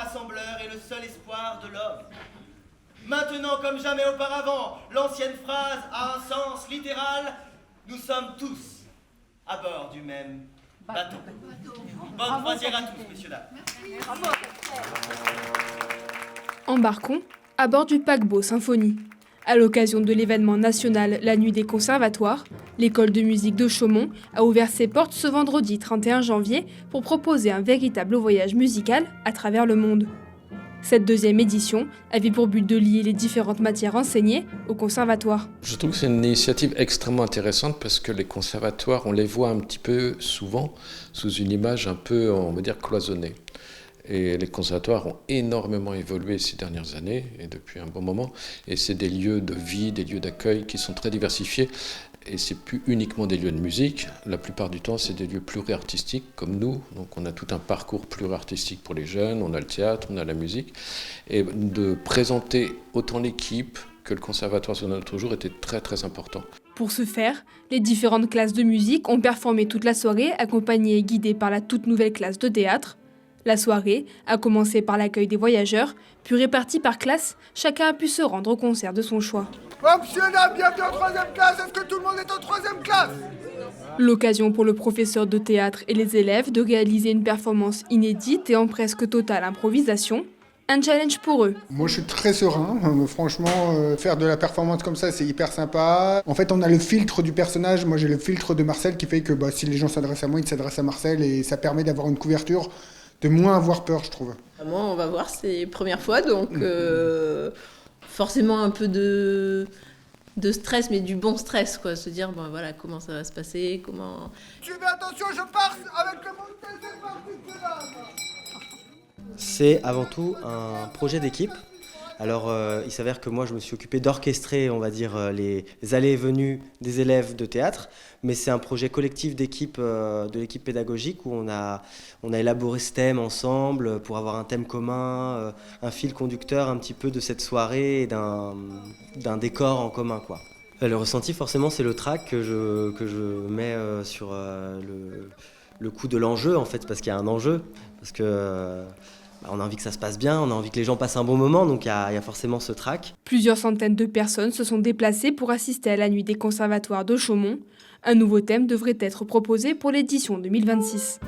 rassembleur et le seul espoir de l'homme. Maintenant comme jamais auparavant, l'ancienne phrase a un sens littéral. Nous sommes tous à bord du même bateau. Bonne croisière à tous, messieurs, dames. Embarquons à bord du paquebot Symphonie. À l'occasion de l'événement national La Nuit des Conservatoires, l'école de musique de Chaumont a ouvert ses portes ce vendredi 31 janvier pour proposer un véritable voyage musical à travers le monde. Cette deuxième édition avait pour but de lier les différentes matières enseignées au conservatoire. Je trouve que c'est une initiative extrêmement intéressante parce que les conservatoires, on les voit un petit peu souvent sous une image un peu, on va dire, cloisonnée. Et les conservatoires ont énormément évolué ces dernières années, et depuis un bon moment. Et c'est des lieux de vie, des lieux d'accueil qui sont très diversifiés. Et c'est plus uniquement des lieux de musique. La plupart du temps, c'est des lieux pluriartistiques, comme nous. Donc on a tout un parcours pluriartistique pour les jeunes. On a le théâtre, on a la musique. Et de présenter autant l'équipe que le conservatoire sur notre jour était très très important. Pour ce faire, les différentes classes de musique ont performé toute la soirée, accompagnées et guidées par la toute nouvelle classe de théâtre. La soirée a commencé par l'accueil des voyageurs, puis répartie par classe, chacun a pu se rendre au concert de son choix. Oh, monsieur, dame, bienvenue en 3e classe. Est-ce que tout le monde est en 3e classe? L'occasion pour le professeur de théâtre et les élèves de réaliser une performance inédite et en presque totale improvisation. Un challenge pour eux. Moi, je suis très serein. Franchement, faire de la performance comme ça, c'est hyper sympa. En fait, on a le filtre du personnage. Moi, j'ai le filtre de Marcel qui fait que si les gens s'adressent à moi, ils s'adressent à Marcel. Et ça permet d'avoir une couverture, de moins avoir peur, je trouve. Moi, on va voir, c'est la première fois, donc forcément un peu de stress, mais du bon stress, quoi. Se dire, bon, voilà, comment ça va se passer, comment... Suivez, attention, je pars avec le montage, c'est parti, c'est là. C'est avant tout un projet d'équipe. Alors, il s'avère que moi, je me suis occupé d'orchestrer, on va dire, les allées et venues des élèves de théâtre. Mais c'est un projet collectif d'équipe, de l'équipe pédagogique où on a élaboré ce thème ensemble pour avoir un thème commun, un fil conducteur un petit peu de cette soirée et d'un décor en commun, quoi. Le ressenti, forcément, c'est le trac que je mets sur le coup de l'enjeu, en fait, parce qu'il y a un enjeu. Parce que... on a envie que ça se passe bien, on a envie que les gens passent un bon moment, donc il y a forcément ce trac. Plusieurs centaines de personnes se sont déplacées pour assister à la nuit des conservatoires de Chaumont. Un nouveau thème devrait être proposé pour l'édition 2026.